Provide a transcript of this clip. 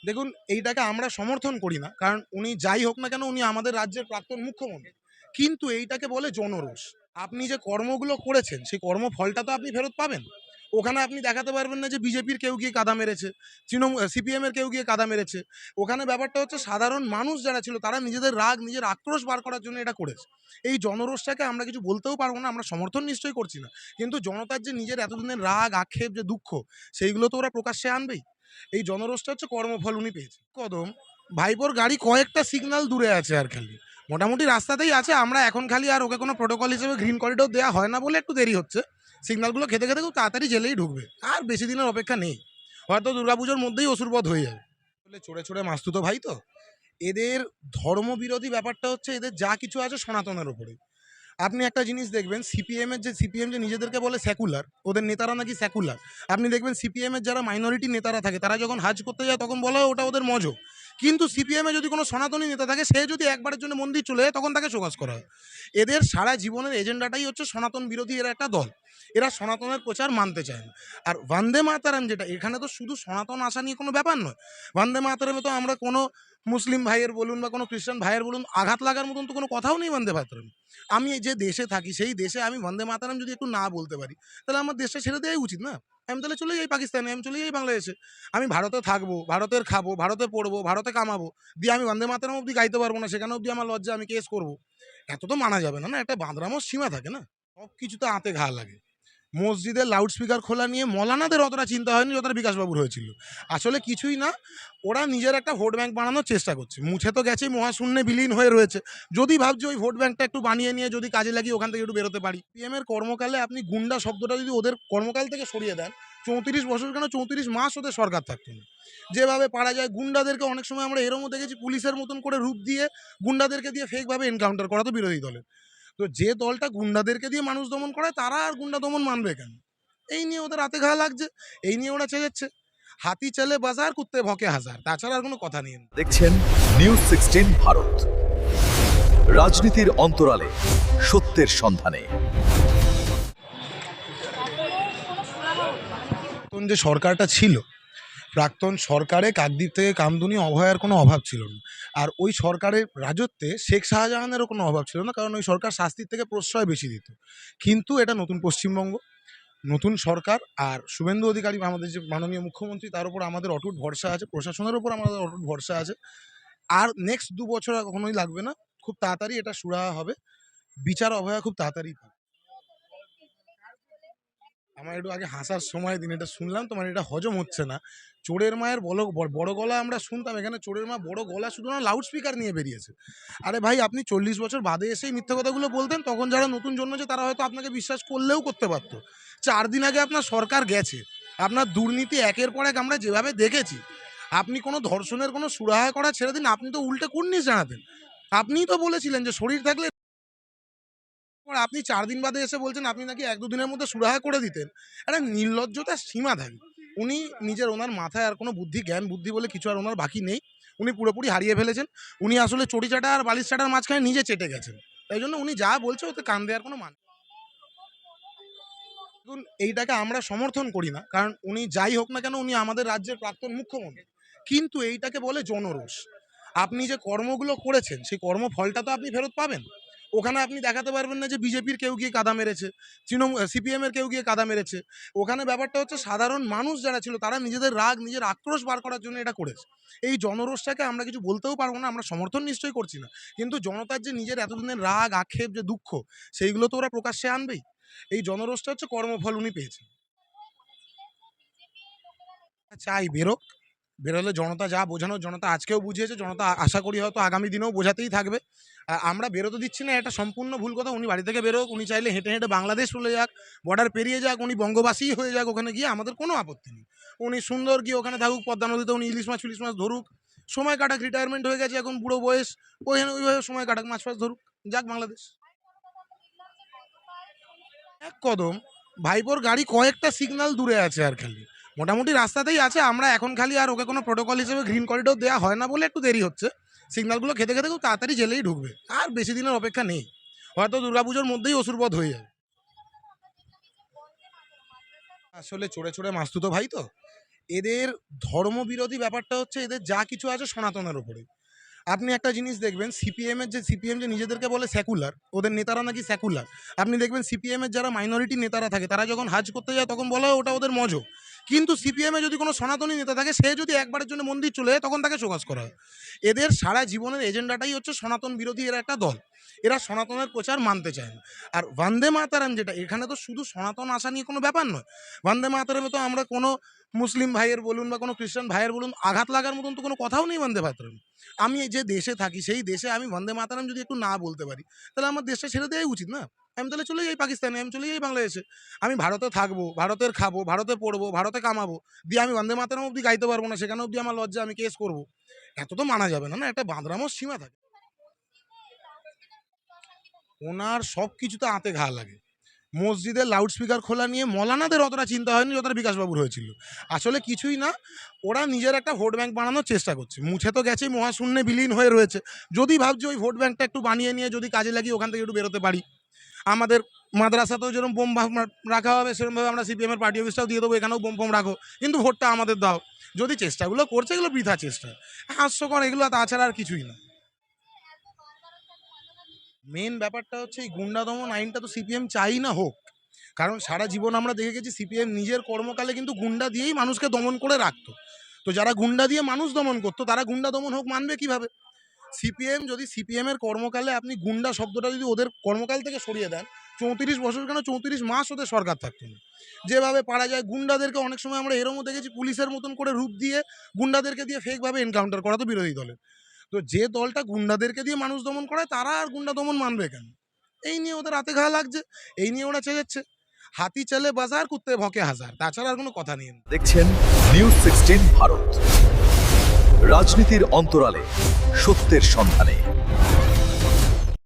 দেখুন, এইটাকে আমরা সমর্থন করি না। কারণ উনি যাই হোক না কেন, উনি আমাদের রাজ্যের প্রাক্তন মুখ্যমন্ত্রী। কিন্তু এইটাকে বলে জনরোষ। আপনি যে কর্মগুলো করেছেন, সেই কর্মফলটা তো আপনি ফেরত পাবেন। ওখানে আপনি দেখাতে পারবেন না যে বিজেপির কেউ গিয়ে কাদা মেরেছে, সিপিএম এর কেউ গিয়ে কাদা মেরেছে। ওখানে ব্যাপারটা হচ্ছে সাধারণ মানুষ যারা ছিল তারা নিজেদের রাগ, নিজের আক্রোশ বার করার জন্য এটা করেছে। এই জনরোষটাকে আমরা কিছু বলতেও পারবো না, আমরা সমর্থন নিশ্চয়ই করছি না। কিন্তু জনতার যে নিজের এতদিনের রাগ, আক্ষেপ, যে দুঃখ, সেইগুলো তো ওরা প্রকাশ্যে আনবেই। এই জনরোষটা হচ্ছে কর্মফল উনি পেয়েছেন। কদম ভাইপোর গাড়ি কয়েকটা সিগন্যাল দূরে আছে আর খালি মোটামুটি রাস্তাতেই আছে। আমরা এখন খালি আর ওকে কোনো প্রোটোকল হিসেবে গ্রিন করিডোর দেওয়া হয় না বলে একটু দেরি হচ্ছে। সিগন্যালগুলো খেতে খেতে খুব তাড়াতাড়ি জেলেই ঢুকবে। আর বেশি দিনের অপেক্ষা নেই, হয়তো দুর্গাপুজোর মধ্যেই অসুরপথ হয়ে যাবে। আসলে চড়ে চড়ে মাস্তুতো ভাই তো, এদের ধর্মবিরোধী ব্যাপারটা হচ্ছে এদের যা কিছু আছে সনাতনের ওপরে। আপনি একটা জিনিস দেখবেন, সিপিএম যে নিজেদেরকে বলে সেকুলার, ওদের নেতারা নাকি সেকুলার। আপনি দেখবেন সিপিএম এর যারা মাইনরিটি নেতারা থাকে তারা যখন হাজ করতে যায় তখন বলা হয় ওটা ওদের মজো। কিন্তু সিপিএম এ যদি কোনো সনাতনী নেতা থাকে, সে যদি একবারের জন্য মন্দির চলে যায় তখন তাকে শোকজ করা হয়। এদের সারা জীবনের এজেন্ডাটাই হচ্ছে সনাতন বিরোধী। এরা একটা দল, এরা সনাতনের প্রচার মানতে চায় না। আর বন্দে মাতারাম যেটা, এখানে তো শুধু সনাতন আসা নিয়ে কোনো ব্যাপার নয়। বন্দে মাতারামে তো আমরা কোনো মুসলিম ভাইয়ের বলুন বা কোনো খ্রিস্টান ভাইয়ের বলুন আঘাত লাগার মতন তো কোনো কথাও নেই বন্দে মাতারাম। আমি যে দেশে থাকি সেই দেশে আমি বন্দে মাতারাম যদি একটু না বলতে পারি, তাহলে আমার দেশটা ছেড়ে দেওয়াই উচিত না? আমি তাহলে চলে যাই পাকিস্তানে, আমি চলে যাই বাংলাদেশে। আমি ভারতে থাকবো, ভারতের খাবো, ভারতে পড়বো, ভারতে কামাবো, দিয়ে আমি বন্দে মাতারাম অব্দি গাইতে পারবো না, সেখানে অব্দি আমার লজ্জা, আমি কেস করবো। এত তো মানা যাবে না, না? একটা বাঁদরামোর সীমা থাকে না? সব কিছুতে আঁতে ঘা লাগে। মসজিদের লাউডস্পিকার খোলা নিয়ে মৌলানাদের অতটা চিন্তা হয়নি যতটা বিকাশবাবুর হয়েছিল। আসলে কিছুই না, ওরা নিজের একটা ভোট ব্যাংক বানানোর চেষ্টা করছে। মুছে তো গেছেই, মহাশূন্যে বিলীন হয়ে রয়েছে। যদি ভাবছি ওই ভোট ব্যাংকটা একটু বানিয়ে নিয়ে যদি কাজে লাগিয়ে ওখান থেকে একটু বেরোতে পারি। পিএম এর কর্মকালে আপনি গুন্ডা শব্দটা যদি ওদের কর্মকাল থেকে সরিয়ে দেন, 34 বছর কেন 34 মাস ওদের সরকার থাকতো না। যেভাবে পারা যায় গুন্ডাদেরকে অনেক সময় আমরা এরমও দেখেছি, পুলিশের মতন করে রূপ দিয়ে গুন্ডাদেরকে দিয়ে ফেকভাবে এনকাউন্টার করা তো বিরোধী দলের। তো যে দলটা গুন্ডাদেরকে দিয়ে মানুষ দমন করায় তারা আর গুন্ডা দমন মানবে কেন? এই নিয়ে ওদের হাতে ঘা লাগছে, এই নিয়ে ওরা চেঁচাচ্ছে। হাতি চলে বাজার, কুত্তে ভকে হাজার, তাছাড়া আর কোনো কথা নেই। দেখছেন নিউজ 16 ভারত, রাজনীতির অন্তরালে সত্যের সন্ধানে। প্রাক্তন যে সরকারটা ছিল, প্রাক্তন সরকারে কাকদ্বীপ থেকে কামদুনি অভয়ার কোনো অভাব ছিল না। আর ওই সরকারের রাজত্বে শেখ শাহজাহানেরও কোনো অভাব ছিল না, কারণ ওই সরকার শাস্তির থেকে প্রশ্রয় বেশি দিত। কিন্তু এটা নতুন পশ্চিমবঙ্গ, নতুন সরকার, আর শুভেন্দু অধিকারী আমাদের যে মাননীয় মুখ্যমন্ত্রী, তার উপর আমাদের অটুট ভরসা আছে, প্রশাসনের উপর আমাদের অটুট ভরসা আছে। আর নেক্সট 2 বছর আর কখনোই লাগবে না, খুব তাড়াতাড়ি এটা সুরাহা হবে। বিচার অভয়া খুব তাড়াতাড়ি পাবে। আমার একটু আগে হাসার সময় দিন, এটা শুনলাম তো মানে এটা হজম হচ্ছে না। চোরের মায়ের বড় গলা আমরা শুনতাম, এখানে চোরের মা বড় গলা শুধু না, লাউড স্পিকার নিয়ে বেরিয়েছে। আরে ভাই, আপনি 40 বছর বাদে এসেই মিথ্যা কথাগুলো বলতেন, তখন যারা নতুন জন্মেছে তারা হয়তো আপনাকে বিশ্বাস করলেও করতে পারতো। 4 দিন আগে আপনার সরকার গেছে, আপনার দুর্নীতি একের পর এক আমরা যেভাবে দেখেছি। আপনি কোনো ধর্ষণের কোনো সুরাহা করা ছেড়ে দিন, আপনি তো উল্টে কুর্নিশ জানাতেন। আপনিই তো বলেছিলেন যে শরীর থাকলে, আর আপনি 4 দিন বাদে এসে বলছেন আপনি নাকি 1-2 দিনের মধ্যে সুরাহা করে দিতেন। একটা নির্লজ্জতার সীমা থাকে। উনি নিজের, ওনার মাথায় আর কোনো বুদ্ধি, জ্ঞান বুদ্ধি বলে কিছু আর ওনার বাকি নেই। উনি পুরোপুরি হারিয়ে ফেলেছেন। উনি আসলে চটি চাটা আর বালিশ চাটার মাঝখানে নিজে চেটে গেছেন। তাই জন্য উনি যা বলছে ওতে কান দেওয়ার কোনো মানে। দেখুন, এইটাকে আমরা সমর্থন করি না। কারণ উনি যাই হোক না কেন, উনি আমাদের রাজ্যের প্রাক্তন মুখ্যমন্ত্রী। কিন্তু এইটাকে বলে জনরোষ। আপনি যে কর্মগুলো করেছেন সেই কর্মফলটা তো আপনি ফেরত পাবেন। ওখানে আপনি দেখাতে পারবেন না যে বিজেপির কেউ গিয়ে কাদা মেরেছে, সিপিএম এর কেউ গিয়ে কাদা মেরেছে। ওখানে ব্যাপারটা হচ্ছে সাধারণ মানুষ যারা ছিল তারা নিজেদের রাগ, নিজের আক্রোশ বার করার জন্য এটা করেছে। এই জনরোষটাকে আমরা কিছু বলতেও পারবো না, আমরা সমর্থন নিশ্চয়ই করছি না। কিন্তু জনতার যে নিজের এতদিনের রাগ, আক্ষেপ, যে দুঃখ, সেইগুলো তো ওরা প্রকাশ্যে আনবেই। এই জনরোষটা হচ্ছে কর্মফল উনি পেয়েছেন। চাই বেরোক, বেরোলে জনতা যা বোঝানোর জনতা আজকেও বুঝিয়েছে, জনতা আশা করি হয়তো আগামী দিনেও বোঝাতেই থাকবে। আমরা বেরোতে দিচ্ছি না, এটা সম্পূর্ণ ভুল কথা। উনি বাড়ি থেকে বেরোক, উনি চাইলে হেঁটে হেঁটে বাংলাদেশ চলে যাক, বর্ডার পেরিয়ে যাক, উনি বঙ্গবাসী হয়ে যাক, ওখানে গিয়ে আমাদের কোনো আপত্তি নেই। উনি সুন্দর গিয়ে ওখানে থাকুক, পদ্মা নদীতে উনি ইলিশ মাছ ফিলিশ মাছ ধরুক, সময় কাটাক, রিটায়ারমেন্ট হয়ে গেছে এখন, বুড়ো বয়স, ওইখানে ওইভাবে সময় কাটাক, মাছ ফাছ ধরুক, যাক বাংলাদেশ। এক কদম ভাইপোর গাড়ি কয়েকটা সিগন্যাল দূরে আছে আর খালি মোটামুটি রাস্তাতেই আছে। আমরা এখন খালি আর ওকে কোনো প্রোটোকল হিসেবে গ্রিন করিডোর দেওয়া হয় না বলে একটু দেরি হচ্ছে। সিগন্যালগুলো খেতে খেতে খুব তাড়াতাড়ি জেলেই ঢুকবে। আর বেশি দিনের অপেক্ষা নেই, হয়তো দুর্গাপুজোর মধ্যেই অসুরপথ হয়ে যাবে। আসলে চড়ে চড়ে মাস্তুতো ভাই তো, এদের ধর্মবিরোধী ব্যাপারটা হচ্ছে এদের যা কিছু আছে সনাতনের ওপরে। আপনি একটা জিনিস দেখবেন, সিপিএম যে নিজেদেরকে বলে সেকুলার, ওদের নেতারা নাকি সেকুলার। আপনি দেখবেন সিপিএমের যারা মাইনরিটি নেতারা থাকে তারা যখন হাজ করতে যায় তখন বলা হয় ওটা ওদের মজো। কিন্তু সিপিএমে যদি কোনো সনাতনী নেতা থাকে, সে যদি একবারের জন্য মন্দির চলে যায় তখন তাকে শোকজ করা হয়। এদের সারা জীবনের এজেন্ডাটাই হচ্ছে সনাতন বিরোধী এরা একটা দল। এরা সনাতনের প্রচার মানতে চায় না। আর বন্দে মাতারাম যেটা, এখানে তো শুধু সনাতন আসা নিয়ে কোনো ব্যাপার নয়। বন্দে মাতারামে তো আমরা কোনো মুসলিম ভাইয়ের বলুন বা কোনো খ্রিস্টান ভাইয়ের বলুন আঘাত লাগার মতন তো কোনো কথাও নেই বন্দে মাতরম। আমি যে দেশে থাকি সেই দেশে আমি বন্দে মাতারাম যদি একটু না বলতে পারি, তাহলে আমার দেশটা ছেড়ে দেওয়াই উচিত না? আমি তাহলে চলে যাই পাকিস্তানে, আমি চলে যাই বাংলাদেশে। আমি ভারতে থাকবো, ভারতের খাবো, ভারতে পড়বো, ভারতে কামাবো, দিয়ে আমি বন্দে মাতারাম অব্দি গাইতে পারবো না, সেখানে অব্দি আমার লজ্জা, আমি কেস করবো। এত তো মানা যাবে না, না? একটা বাঁদরামোর সীমা থাকে। ওনার সব কিছুতে আঁতে ঘা লাগে। মসজিদের লাউডস্পিকার খোলা নিয়ে মৌলানাদের অতটা চিন্তা হয়নি যতটা বিকাশবাবুর হয়েছিল। আসলে কিছুই না, ওরা নিজের একটা ভোট ব্যাংক বানানোর চেষ্টা করছে। মুছে তো গেছেই, মহাশূন্যে বিলীন হয়ে রয়েছে। যদি ভাবছি ওই ভোট ব্যাংকটা একটু বানিয়ে নিয়ে যদি কাজে লাগিয়ে ওখান থেকে একটু বেরোতে পারি। আমাদের মাদ্রাসাতেও যেরকম বোম রাখা হবে, সেরকমভাবে আমরা সিপিএমের পার্টি অফিসটাও দিয়ে দেবো, এখানেও বোম ফোম রাখো, কিন্তু ভোটটা আমাদের দাও। যদি চেষ্টাগুলো করছে এগুলো বৃথা চেষ্টা, হাস্যকর এগুলো, তাছাড়া আর কিছুই না। মেন ব্যাপারটা হচ্ছে এই গুন্ডা দমন আইনটা তো সিপিএম চাই না হোক। কারণ সারা জীবন আমরা দেখে গেছি সিপিএম নিজের কর্মকালে কিন্তু গুন্ডা দিয়েই মানুষকে দমন করে রাখতো। তো যারা গুন্ডা দিয়ে মানুষ দমন করতো তারা গুন্ডা দমন হোক মানবে কিভাবে? সিপিএম যদি সিপিএম এর কর্মকালে আপনি গুন্ডা শব্দটা যদি ওদের কর্মকাল থেকে সরিয়ে দেন, 34 বছর কেন 34 মাস ওদের সরকার থাকতো না। যেভাবে পারা যায় গুন্ডাদেরকে অনেক সময় আমরা এরমও দেখেছি পুলিশের মতন করে রূপ দিয়ে গুন্ডাদেরকে দিয়ে ফেকভাবে এনকাউন্টার করা তো বিরোধী দলের। তো যে দলটা গুন্ডাদেরকে দিয়ে মানুষ দমন করায় তারা আর গুন্ডা দমন মানবে কেন? এই নিয়ে ওদের হাতে ঘা লাগছে, এই নিয়ে ওরা চেঁচাচ্ছে। হাতি চলে বাজার, কুত্তে ভকে হাজার, তাছাড়া আর কোনো কথা নেই। দেখছেন নিউজ 16 ভারত, রাজনীতির অন্তরালে সত্যের সন্ধানে।